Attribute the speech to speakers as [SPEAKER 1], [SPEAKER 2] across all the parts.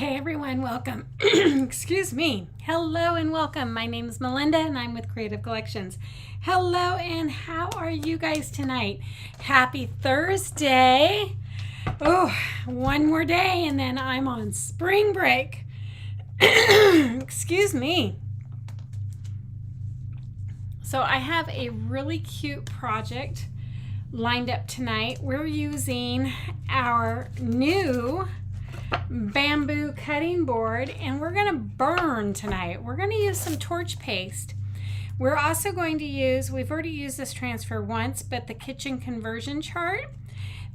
[SPEAKER 1] Hey everyone, welcome. Excuse me. Hello and welcome. My name is Melinda and I'm with Creative Collections. Hello, and how are you guys tonight? Happy Thursday. Oh, one more day and then I'm on spring break. Excuse me. So I have a really cute project lined up tonight. We're using our new bamboo cutting board and we're going to burn tonight. We're going to use some torch paste. We're also going to use, we've already used this transfer once, but the kitchen conversion chart.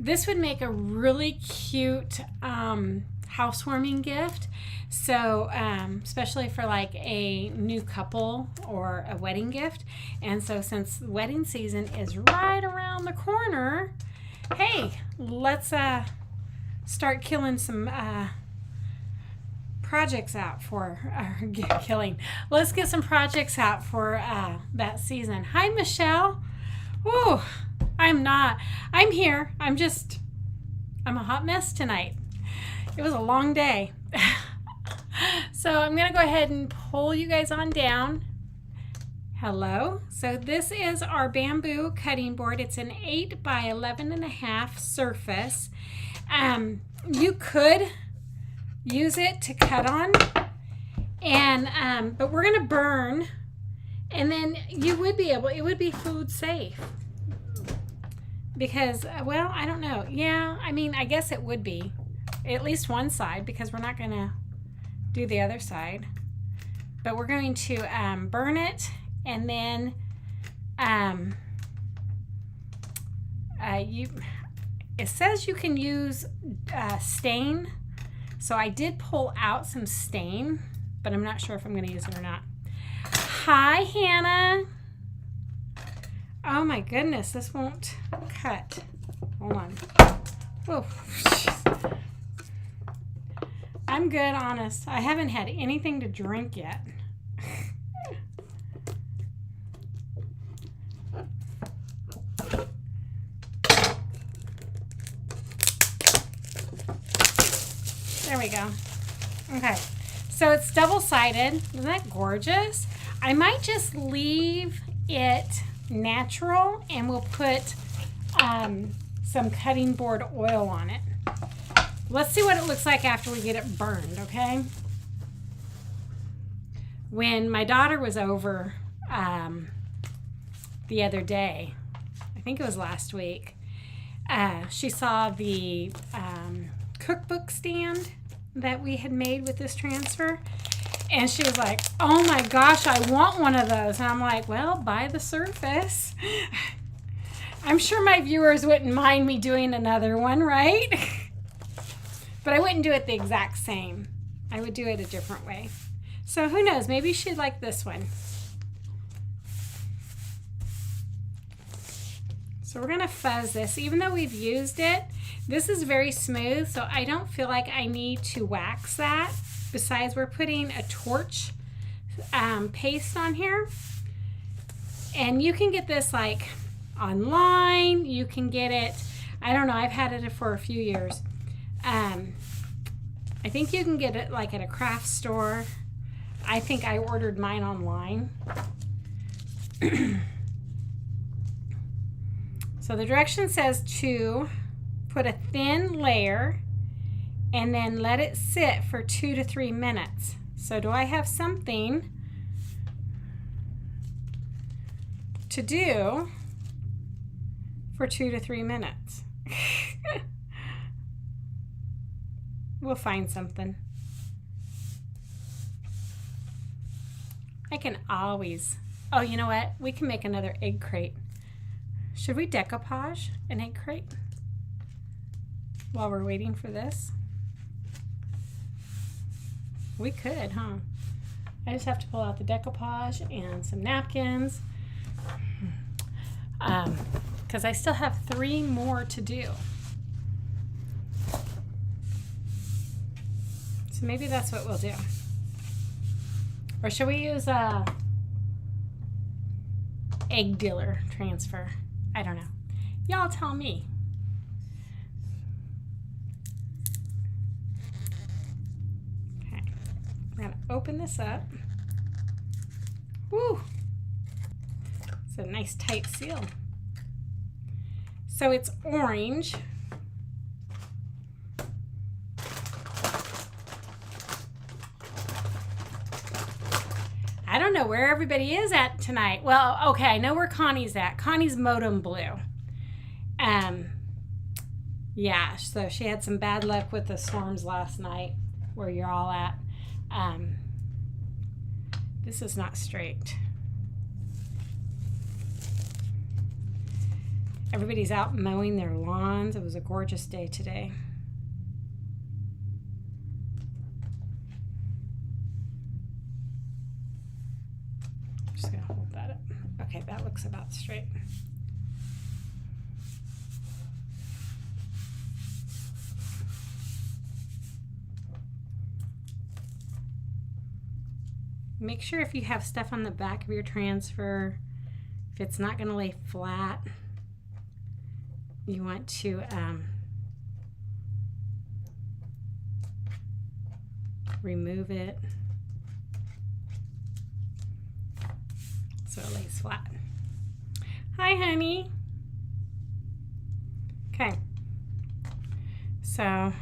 [SPEAKER 1] This would make a really cute housewarming gift. So especially for like a new couple or a wedding gift. And so since the wedding season is right around the corner, hey, let's start killing some projects out for let's get some projects out for that season. Hi Michelle. Ooh, I'm here. I'm a hot mess tonight. It was a long day. So I'm gonna go ahead and pull you guys on down. Hello. So this is our bamboo cutting board. It's an 8 by 11.5 surface. You could use it to cut on, and but we're gonna burn, and then you would be able, it would be food safe because, well, I don't know. Yeah, I mean, I guess it would be at least one side because we're not gonna do the other side, but we're going to burn it, and then it says you can use stain, so I did pull out some stain, but I'm not sure if I'm going to use it or not. Hi, Hannah. Oh my goodness, this won't cut. Hold on. Oh, I'm good, honest. I haven't had anything to drink yet. There we go. Okay, so it's double-sided. Isn't that gorgeous? I might just leave it natural and we'll put some cutting board oil on it. Let's see what it looks like after we get it burned, okay? When my daughter was over the other day, I think it was last week, she saw the cookbook stand that we had made with this transfer, and she was like, oh my gosh, I want one of those. And I'm like, well, buy the surface. I'm sure my viewers wouldn't mind me doing another one, right? But I wouldn't do it the exact same. I would do it a different way. So who knows, maybe she'd like this one. So we're gonna fuzz this. Even though we've used it, this is very smooth, so I don't feel like I need to wax that. Besides, we're putting a torch paste on here. And you can get this like online. You can get it, I don't know, I've had it for a few years. I think you can get it like at a craft store. I think I ordered mine online. So the direction says to put a thin layer and then let it sit for 2 to 3 minutes. So do I have something to do for 2 to 3 minutes? We'll find something. I can always, oh, you know what? We can make another egg crate. Should we decoupage an egg crate while we're waiting for this? We could, huh? I just have to pull out the decoupage and some napkins because I still have 3 more to do. So maybe that's what we'll do. Or should we use a egg dealer transfer? I don't know. Y'all tell me. I'm going to open this up. Woo! It's a nice tight seal. So it's orange. I don't know where everybody is at tonight. Well, okay, I know where Connie's at. Connie's modem blew. Yeah, so she had some bad luck with the storms last night where you're all at. This is not straight. Everybody's out mowing their lawns. It was a gorgeous day today. I'm just gonna hold that up. Okay, that looks about straight. Make sure if you have stuff on the back of your transfer, if it's not going to lay flat, you want to remove it so it lays flat. Hi, honey. Okay. So,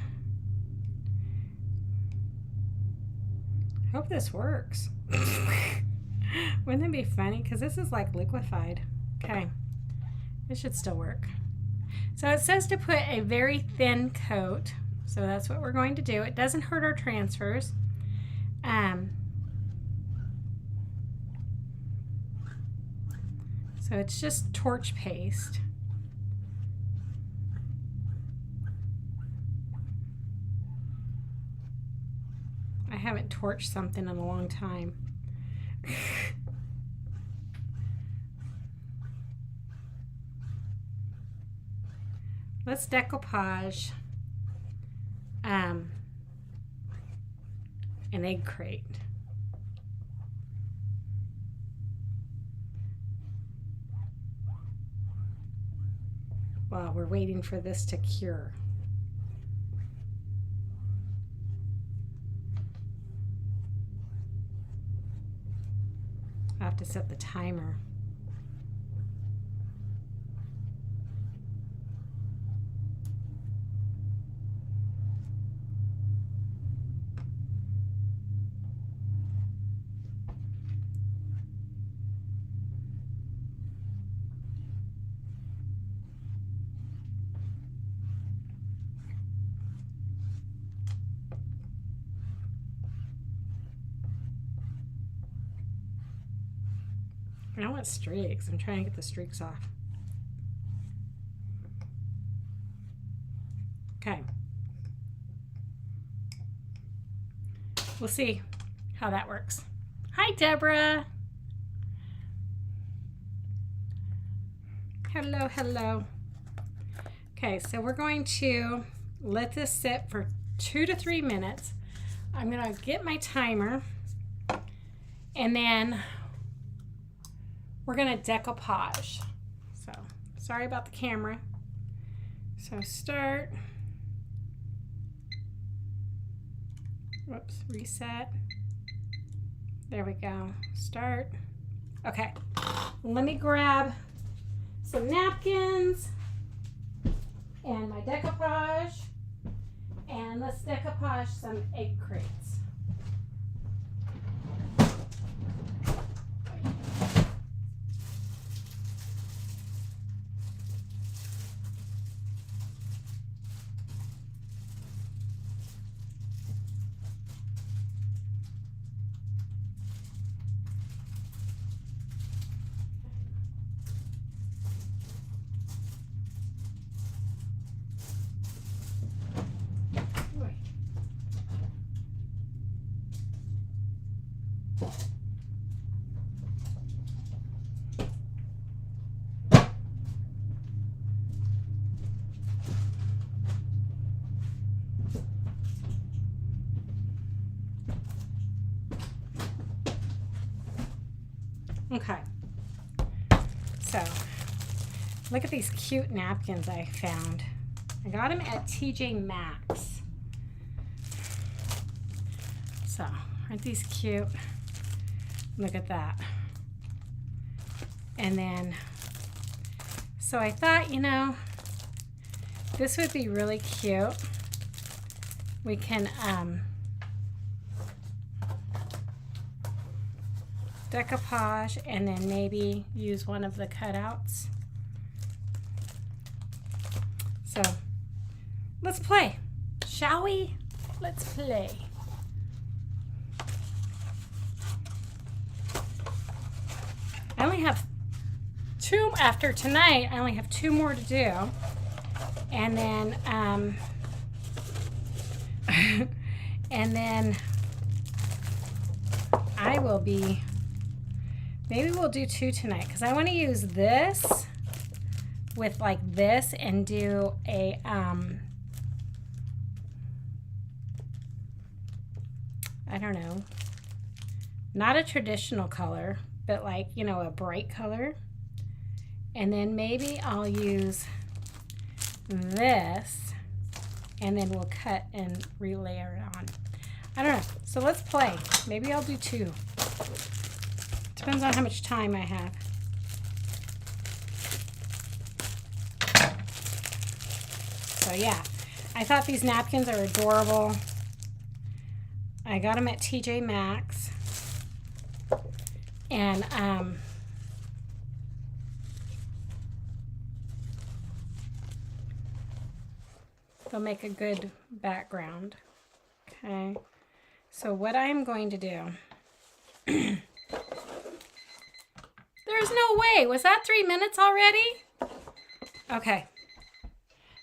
[SPEAKER 1] hope this works. Wouldn't it be funny? Because this is like liquefied. Okay. It should still work. So it says to put a very thin coat. So that's what we're going to do. It doesn't hurt our transfers. So it's just torch paste. I haven't torched something in a long time. Let's decoupage an egg crate. While we're waiting for this to cure. I have to set the timer. I want streaks. I'm trying to get the streaks off. Okay. We'll see how that works. Hi, Deborah. Hello, hello. Okay, so we're going to let this sit for 2 to 3 minutes. I'm going to get my timer, and then we're going to decoupage. So, sorry about the camera. So, start. Whoops, reset. There we go. Start. Okay, let me grab some napkins and my decoupage, and let's decoupage some egg crates. Okay, so look at these cute napkins I found. I got them at TJ Maxx. So Aren't these cute? Look at that. And then, so I thought, you know, this would be really cute. We can decoupage and then maybe use one of the cutouts. So let's play, shall we? Let's play. I only have two after tonight. I only have 2 more to do, and then and then I will be. Maybe we'll do 2 tonight because I want to use this with like this and do a I don't know, not a traditional color, but like, you know, a bright color. And then maybe I'll use this and then we'll cut and relayer it on. I don't know. So let's play. Maybe I'll do 2. Depends on how much time I have. So yeah, I thought these napkins are adorable. I got them at TJ Maxx. And they'll make a good background. Okay, so what I'm going to do, there's no way, was that 3 minutes already? Okay,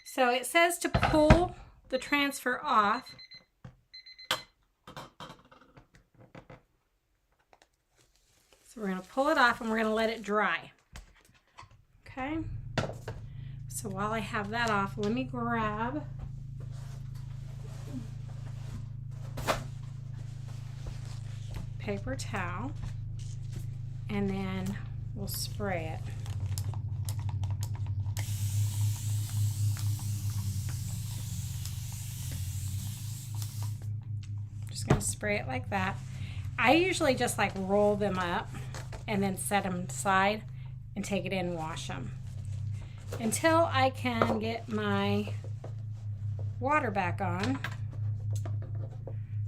[SPEAKER 1] so it says to pull the transfer off. So we're going to pull it off and we're going to let it dry. Okay, so while I have that off, let me grab paper towel and then we'll spray it. Just going to spray it like that. I usually just like roll them up and then set them aside and take it in and wash them until I can get my water back on.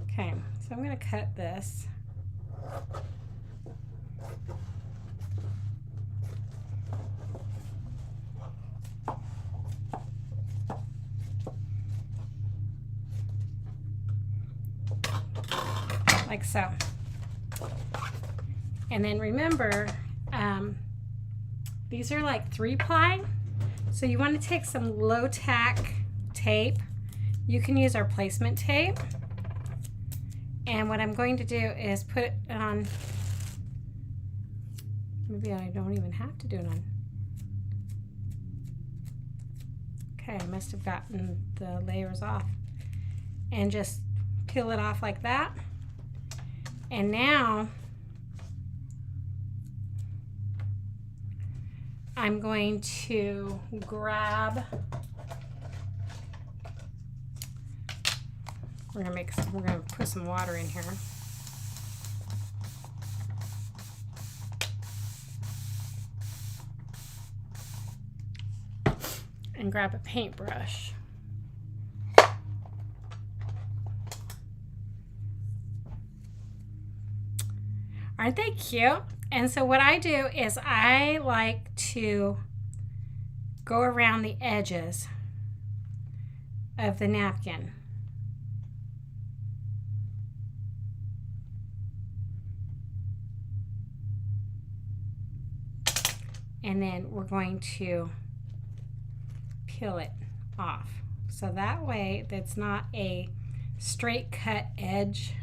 [SPEAKER 1] Okay, so I'm going to cut this. Like so. And then remember, these are like 3-ply. So you want to take some low tack tape. You can use our placement tape. And what I'm going to do is put it on, maybe I don't even have to do it on. Okay, I must have gotten the layers off. And just peel it off like that. And now I'm going to grab, we're gonna put some water in here. And grab a paintbrush. Aren't they cute? And so what I do is I like to go around the edges of the napkin. And then we're going to peel it off. So that way that's not a straight cut edge.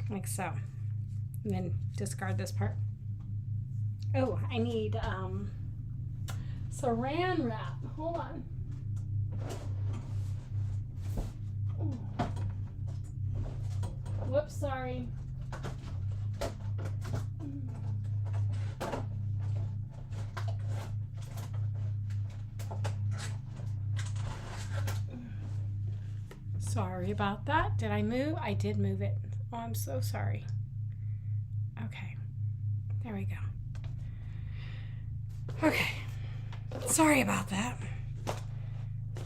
[SPEAKER 1] Like so. And then discard this part. Oh, I need saran wrap. Hold on. Ooh. Whoops, sorry. Sorry about that. Did I move? I did move it. Oh, I'm so sorry. Okay. There we go. Okay. Sorry about that.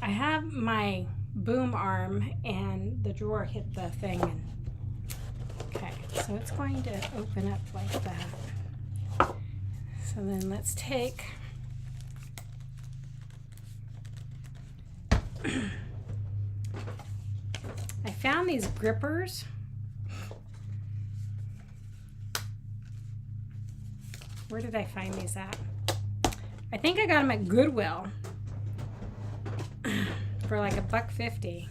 [SPEAKER 1] I have my boom arm and the drawer hit the thing. Okay, so it's going to open up like that. So then let's take I found these grippers. Where did I find these at? I think I got them at Goodwill for like $1.50.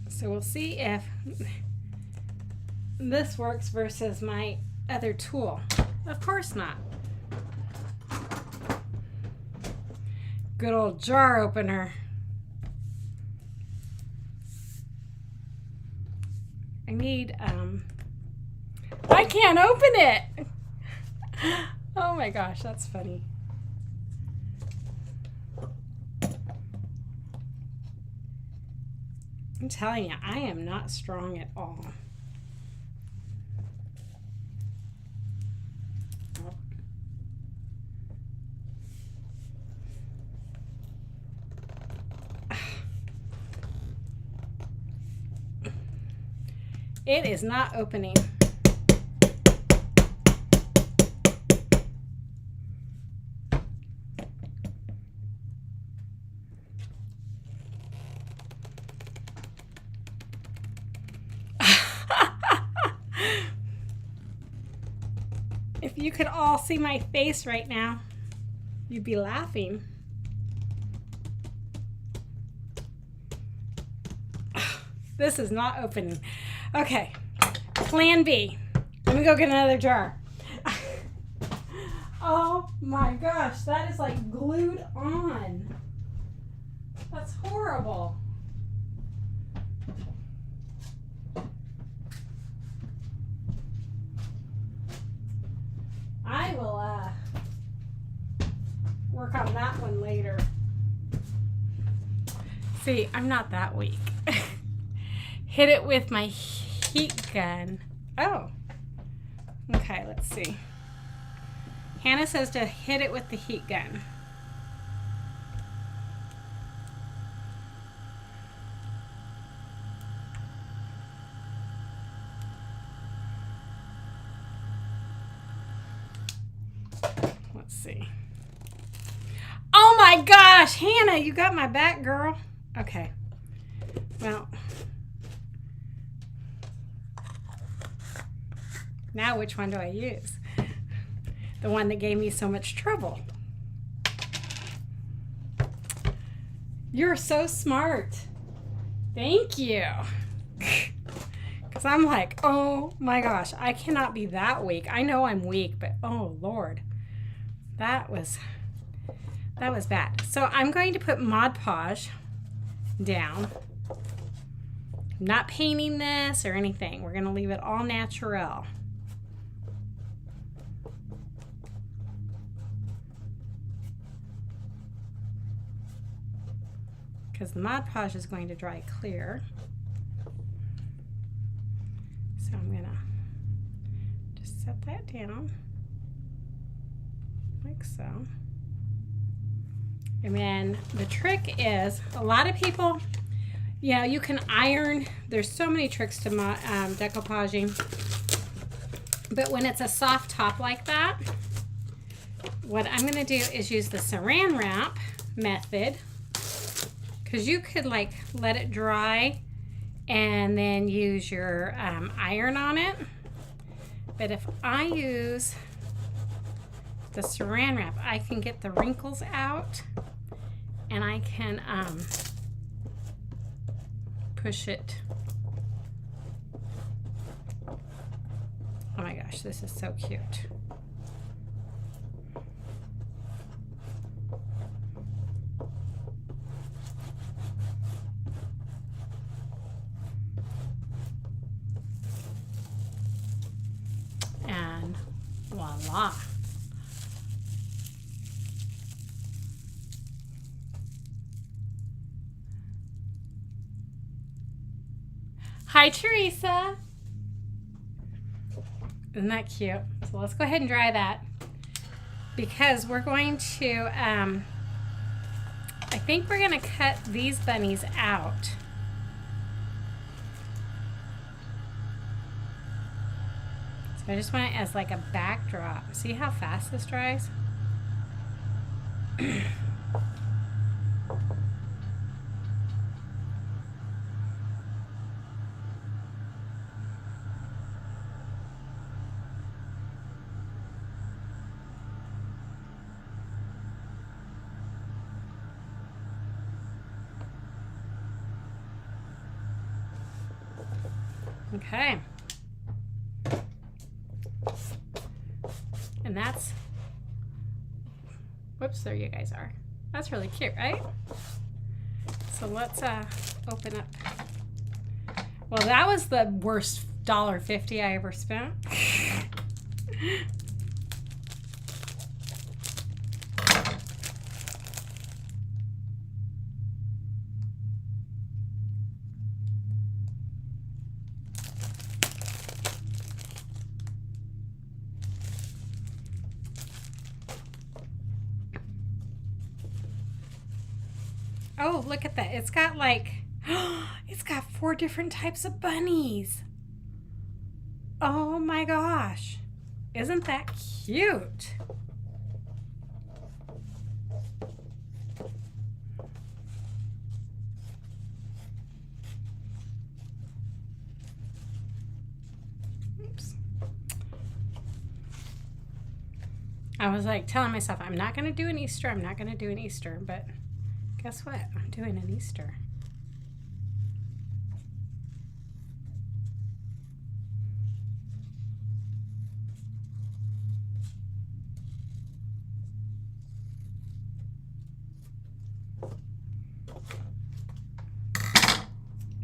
[SPEAKER 1] So we'll see if this works versus my other tool. Of course not. Good old jar opener. I can't open it. Oh my gosh, that's funny. I'm telling you, I am not strong at all. It is not opening. If you could all see my face right now, you'd be laughing. This is not opening. Okay, plan B. Let me go get another jar. Oh my gosh, that is like glued on. That's horrible. I will work on that one later. See, I'm not that weak. Hit it with my heat gun. Oh. Okay, let's see. Hannah says to hit it with the heat gun. Let's see. Oh my gosh, Hannah, you got my back, girl. Okay. Well, now which one do I use? The one that gave me so much trouble. You're so smart. Thank you. Because I'm like, oh my gosh, I cannot be that weak. I know I'm weak, but oh Lord, that was bad. So I'm going to put Mod Podge down. I'm not painting this or anything. We're going to leave it all natural. Because the Mod Podge is going to dry clear. So I'm going to just set that down like so. And then the trick is, a lot of people, you know, you can iron. There's so many tricks to decoupaging. But when it's a soft top like that, what I'm going to do is use the saran wrap method. Because you could like let it dry and then use your iron on it. But if I use the saran wrap, I can get the wrinkles out and I can push it. Oh my gosh, this is so cute. And voila. Hi, Teresa. Isn't that cute? So let's go ahead and dry that because we're going to, I think we're going to cut these bunnies out. So I just want it as like a backdrop. See how fast this dries? Okay. And that's, whoops, there you guys are. That's really cute, right? So let's open up. Well, that was the worst $1.50 I ever spent. Oh, look at that. It's got like, it's got 4 different types of bunnies. Oh my gosh. Isn't that cute? Oops. I was like telling myself, I'm not going to do an Easter. I'm not going to do an Easter. But guess what? I'm doing an Easter.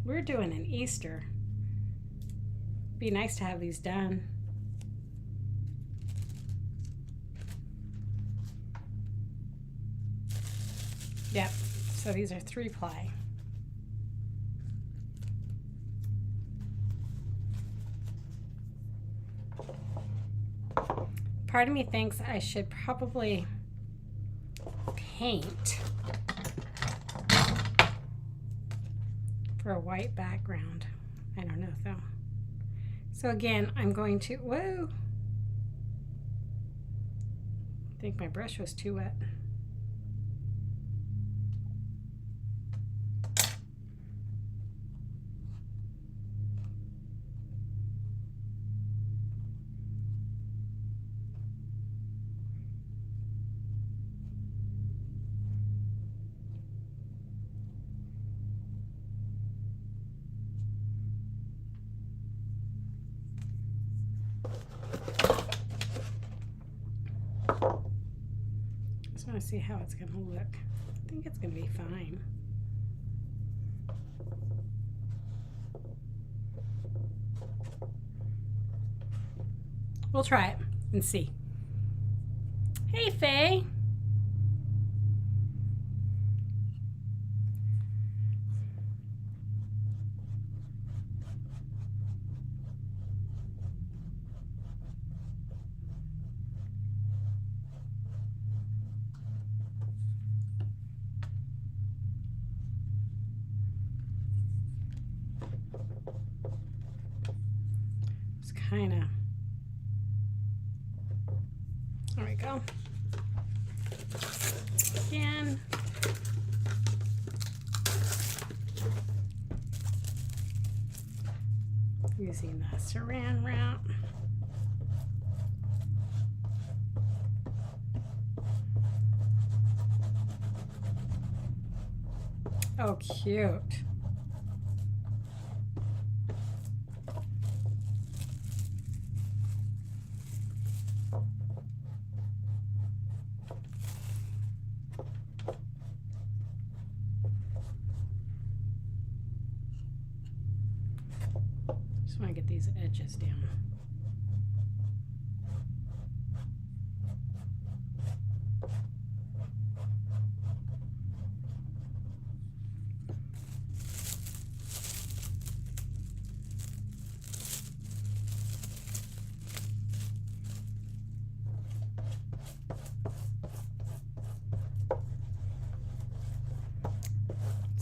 [SPEAKER 1] We're doing an Easter. Be nice to have these done. Yep, so these are 3-ply. Part of me thinks I should probably paint for a white background. I don't know though. So again, I'm going to, whoa. I think my brush was too wet. Just want to see how it's going to look. I think it's going to be fine. We'll try it and see. Hey, Faye. It's kind of, there we go. Again. Using the saran wrap. Oh, cute. Just want to get these edges down.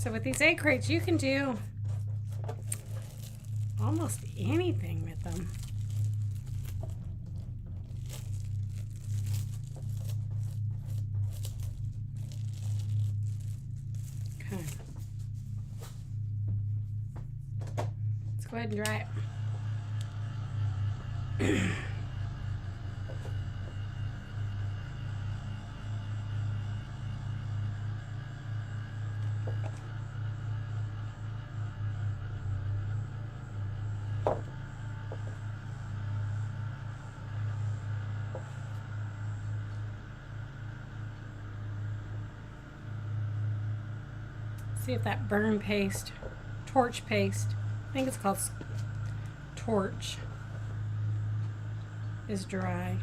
[SPEAKER 1] So with these egg crates, you can do almost anything with them. Okay. Let's go ahead and dry it. See if that burn paste, torch paste, I think it's called torch, is dry.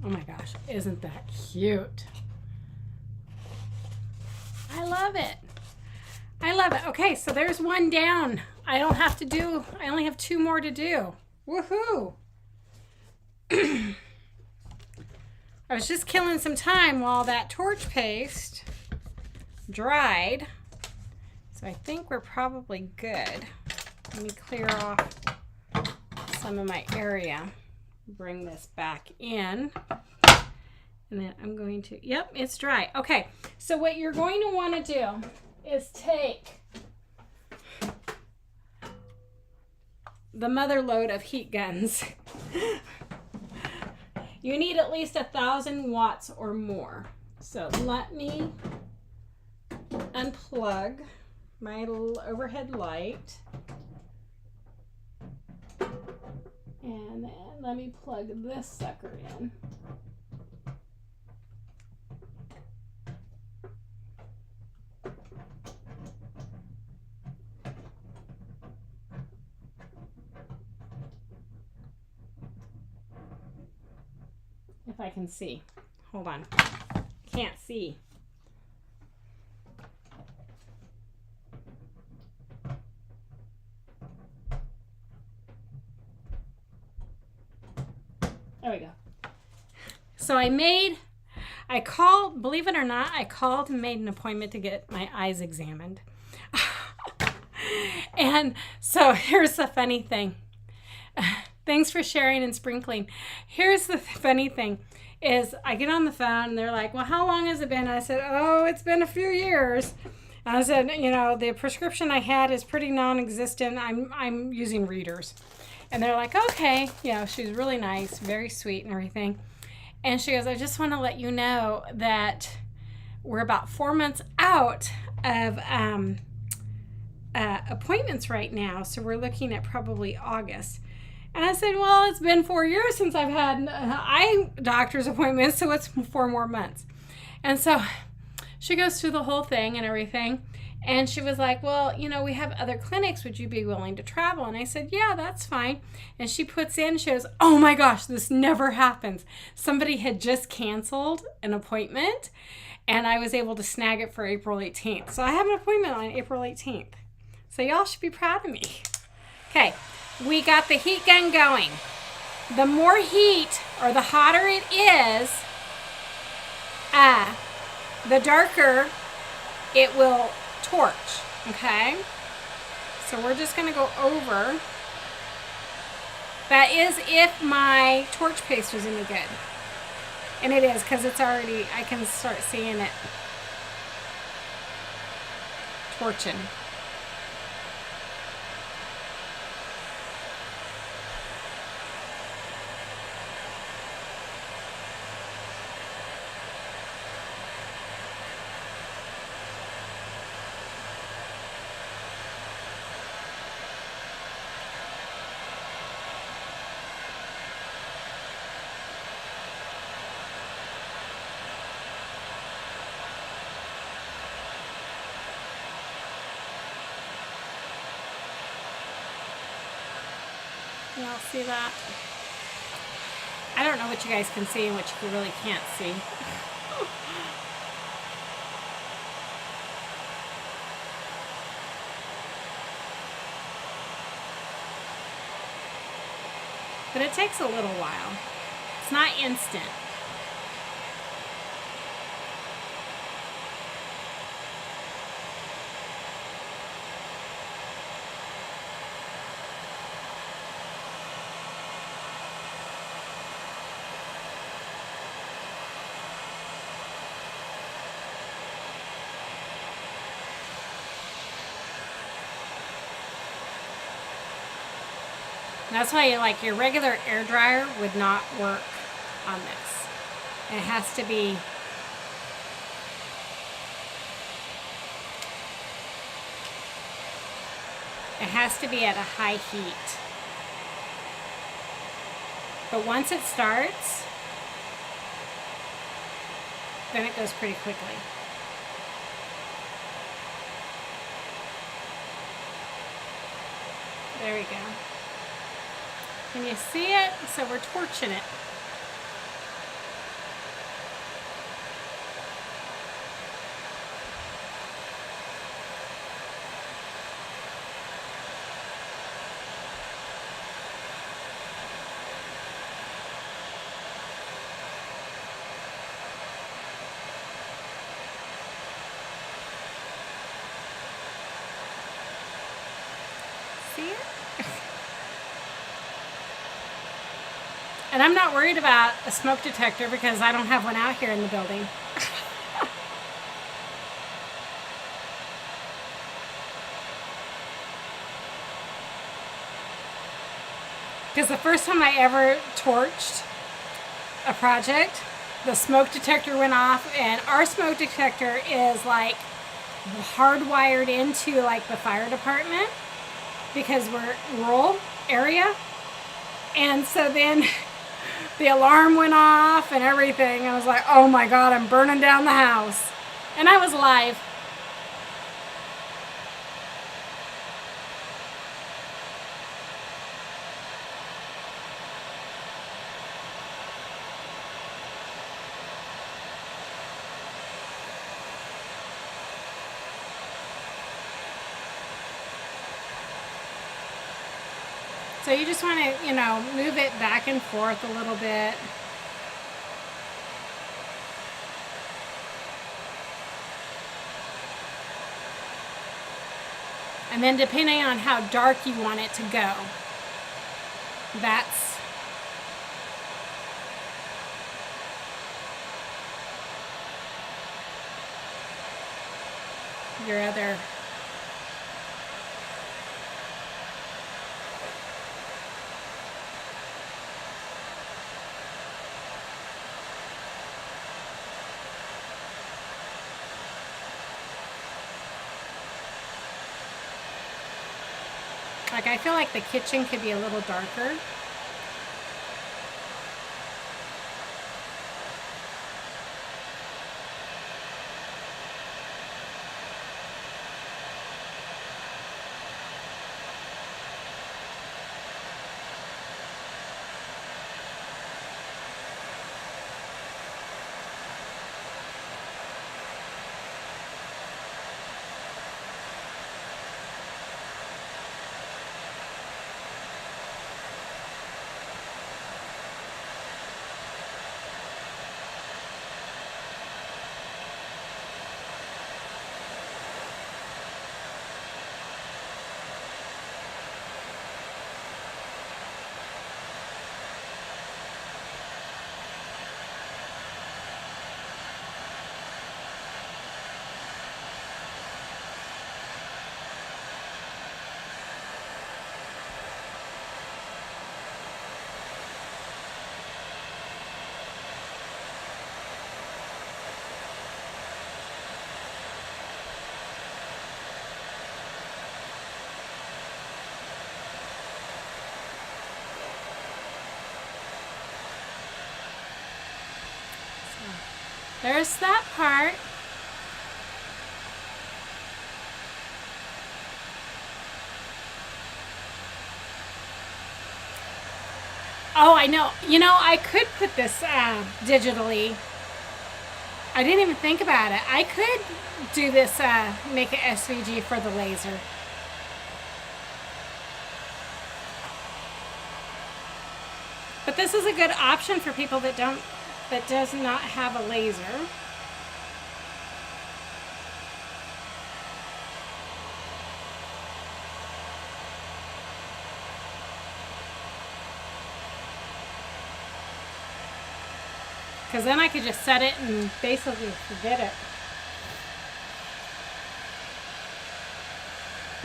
[SPEAKER 1] Oh my gosh, isn't that cute? I love it. I love it. Okay, so there's one down. I only have 2 more to do. Woohoo! I was just killing some time while that torch paste dried. So I think we're probably good. Let me clear off some of my area. Bring this back in. And then I'm going to, yep, it's dry. Okay, so what you're going to want to do is take the mother load of heat guns. You need at least 1,000 watts or more. So let me unplug my overhead light. And then let me plug this sucker in. If I can see. Hold on. Can't see. There we go. So I called, believe it or not, I called and made an appointment to get my eyes examined. And so here's the funny thing. Thanks for sharing and sprinkling. Here's the funny thing is I get on the phone and they're like, well, how long has it been? I said, oh, it's been a few years. And I said, you know, the prescription I had is pretty non-existent. I'm using readers. And they're like, okay. You know, she was really nice, very sweet and everything. And she goes, I just want to let you know that we're about 4 months out of appointments right now. So we're looking at probably August. And I said, well, it's been 4 years since I've had eye doctor's appointments, so it's 4 more months. And so she goes through the whole thing and everything. And she was like, well, you know, we have other clinics. Would you be willing to travel? And I said, yeah, that's fine. And she puts in, she goes, oh my gosh, this never happens. Somebody had just canceled an appointment, and I was able to snag it for April 18th. So I have an appointment on April 18th. So y'all should be proud of me. Okay. We got the heat gun going. The more heat, or the hotter it is, the darker it will torch, okay? So we're just gonna go over. That is if my torch paste was any good. And it is, because it's already, I can start seeing it torching. Y'all see that? I don't know know what you guys can see and what you really can't see. But it takes a little while. It's not instant. That's why like your regular air dryer would not work on this. It has to be at a high heat. But once it starts, then it goes pretty quickly. There we go. Can you see it? So we're torching it. See it? And I'm not worried about a smoke detector because I don't have one out here in the building. Because the first time I ever torched a project, the smoke detector went off, and our smoke detector is like hardwired into like the fire department because we're rural area. And so then the alarm went off and everything. I was like, oh my God, I'm burning down the house. And I was live. So you just want to, you know, move it back and forth a little bit. And then depending on how dark you want it to go, that's your other. Like, I feel like the kitchen could be a little darker. There's that part. Oh, I know. You know, I could put this digitally. I didn't even think about it. I could do this, make an SVG for the laser. But this is a good option for people that does not have a laser. Because then I could just set it and basically forget it.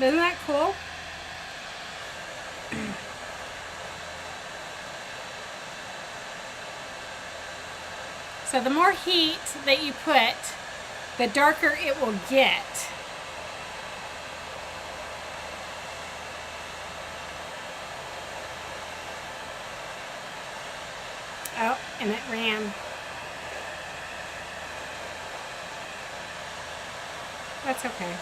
[SPEAKER 1] Isn't that cool? So the more heat that you put, the darker it will get. Oh, and it ran. That's okay.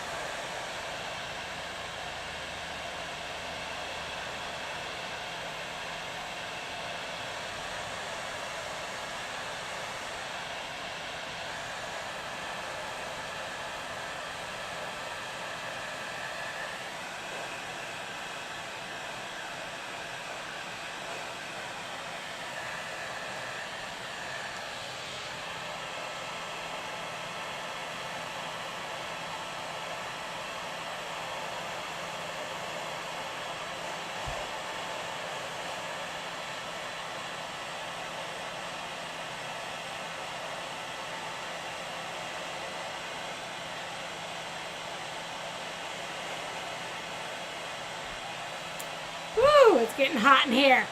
[SPEAKER 1] Woo, it's getting hot in here.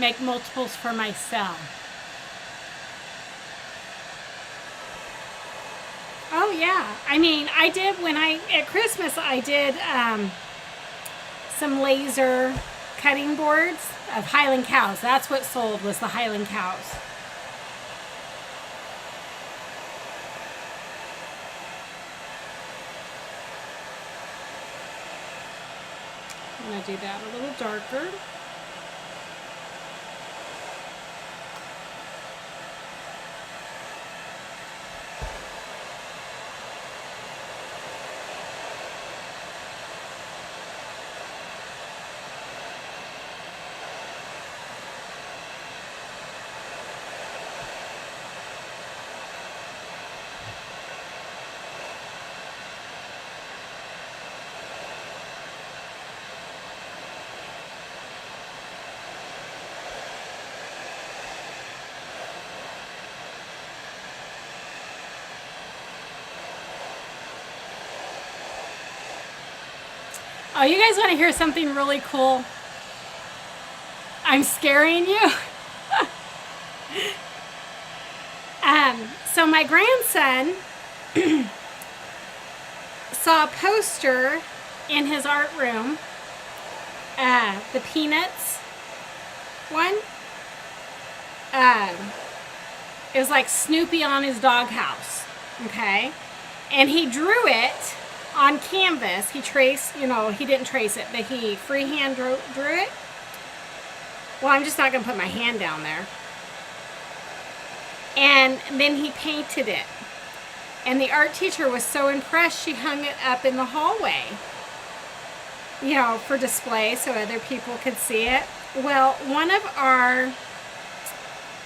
[SPEAKER 1] Make multiples for myself. Oh yeah, I mean, I did at Christmas I did some laser cutting boards of Highland cows. That's what sold, was the Highland cows. I'm gonna do that a little darker. Oh, you guys want to hear something really cool? I'm scaring you. So my grandson saw a poster in his art room, the Peanuts one. It was like Snoopy on his doghouse, okay? And he drew it on canvas. He traced, he didn't trace it, but he freehand drew it. Well, I'm just not going to put my hand down there. And then he painted it. And the art teacher was so impressed, she hung it up in the hallway, for display so other people could see it. Well, one of our,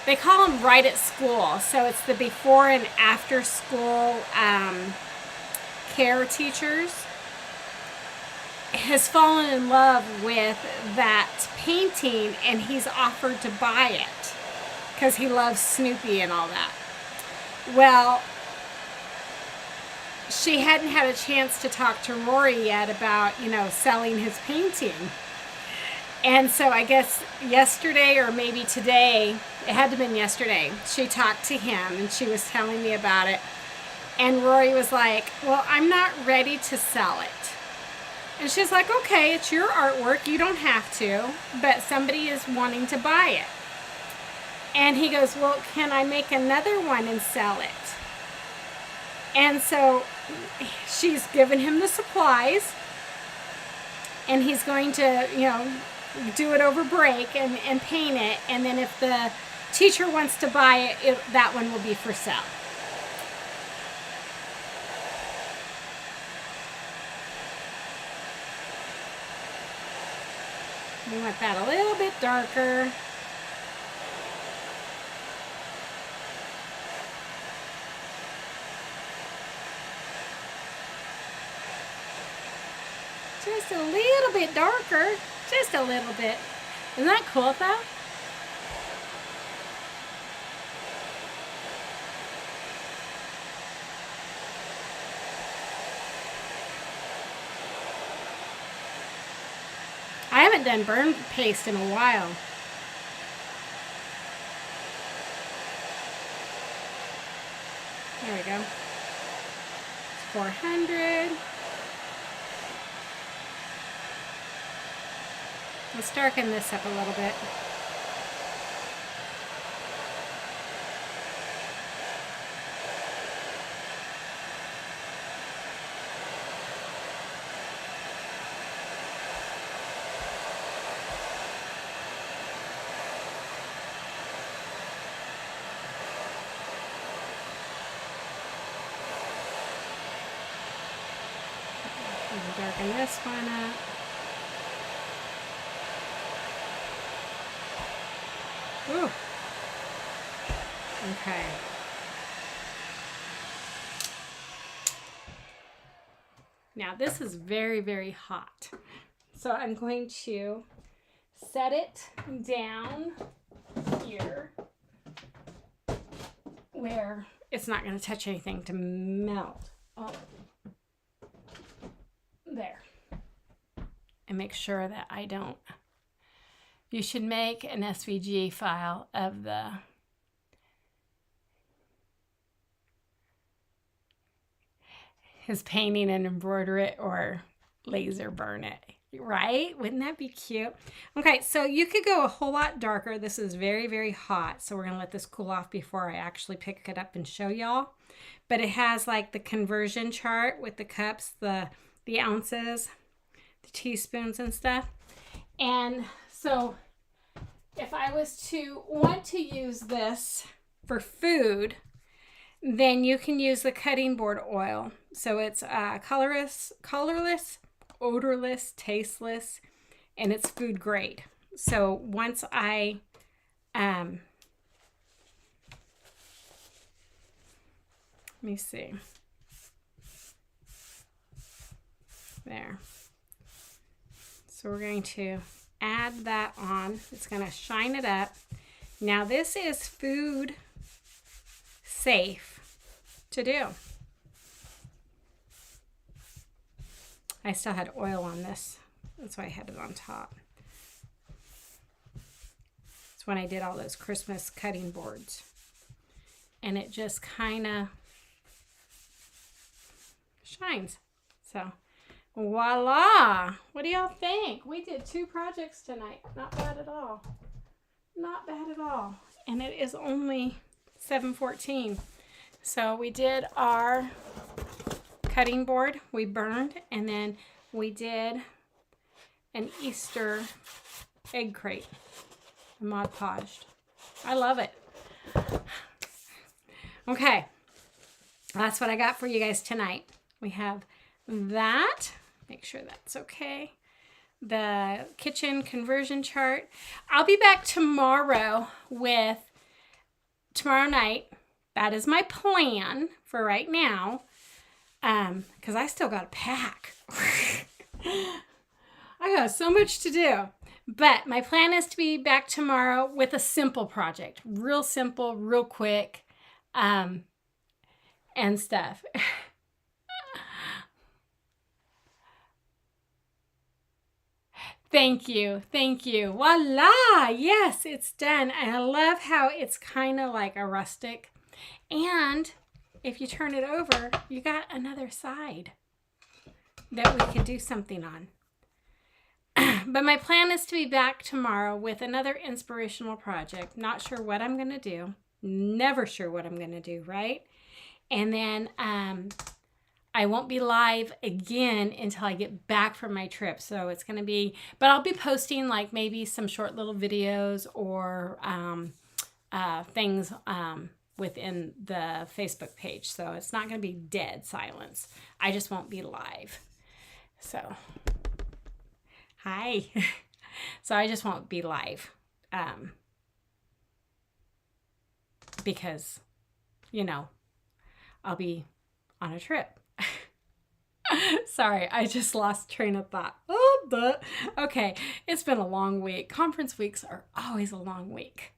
[SPEAKER 1] they call them right at school, so it's the before and after school care teachers, has fallen in love with that painting, and he's offered to buy it because he loves Snoopy and all that. Well, she hadn't had a chance to talk to Rory yet about, selling his painting. And so I guess yesterday or maybe today, It had to have been yesterday. She talked to him and she was telling me about it. And Rory was like, well, I'm not ready to sell it. And she's like, okay, it's your artwork. You don't have to, but somebody is wanting to buy it. And he goes, well, can I make another one and sell it? And so she's given him the supplies, and he's going to, you know, do it over break and paint it. And then if the teacher wants to buy it, that one will be for sale. We want that a little bit darker. Just a little bit darker. Just a little bit. Isn't that cool though? I haven't done burn paste in a while. There we go. It's 400. Let's darken this up a little bit. Darken this one up. Ooh. Okay. Now this is very, very hot. So I'm going to set it down here where it's not going to touch anything to melt. Oh. There. And make sure that I don't. You should make an SVG file of his painting and embroider it or laser burn it, right? Wouldn't that be cute? Okay, so you could go a whole lot darker. This is very, very hot, so we're gonna let this cool off before I actually pick it up and show y'all. But it has like the conversion chart with the cups, the ounces, the teaspoons and stuff. And so if I was to want to use this for food, then you can use the cutting board oil. So it's colorless, odorless, tasteless, and it's food grade. So once I let me see. There. So we're going to add that on. It's going to shine it up. Now this is food safe to do. I still had oil on this. That's why I had it on top. It's when I did all those Christmas cutting boards. And it just kind of shines. So voila! What do y'all think? We did 2 projects tonight. Not bad at all. Not bad at all. And it is only 7:14. So we did our cutting board. We burned, and then we did an Easter egg crate. Mod Podged. I love it. Okay. That's what I got for you guys tonight. We have that. Make sure that's okay. The kitchen conversion chart. I'll be back tomorrow with tomorrow night. That is my plan for right now. Because I still got to pack. I got so much to do. But my plan is to be back tomorrow with a simple project. Real simple, real quick, and stuff. Thank you. Thank you. Voila! Yes, it's done. And I love how it's kind of like a rustic. And if you turn it over, you got another side that we could do something on. But my plan is to be back tomorrow with another inspirational project. Not sure what I'm going to do. Never sure what I'm going to do, right? And then I won't be live again until I get back from my trip. So it's going to be, but I'll be posting like maybe some short little videos or things within the Facebook page. So it's not going to be dead silence. I just won't be live. So, hi. So I just won't be live because, you know, I'll be on a trip. Sorry, I just lost train of thought. Okay, it's been a long week. Conference weeks are always a long week.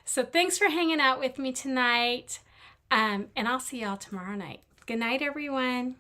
[SPEAKER 1] So thanks for hanging out with me tonight. And I'll see y'all tomorrow night. Good night, everyone.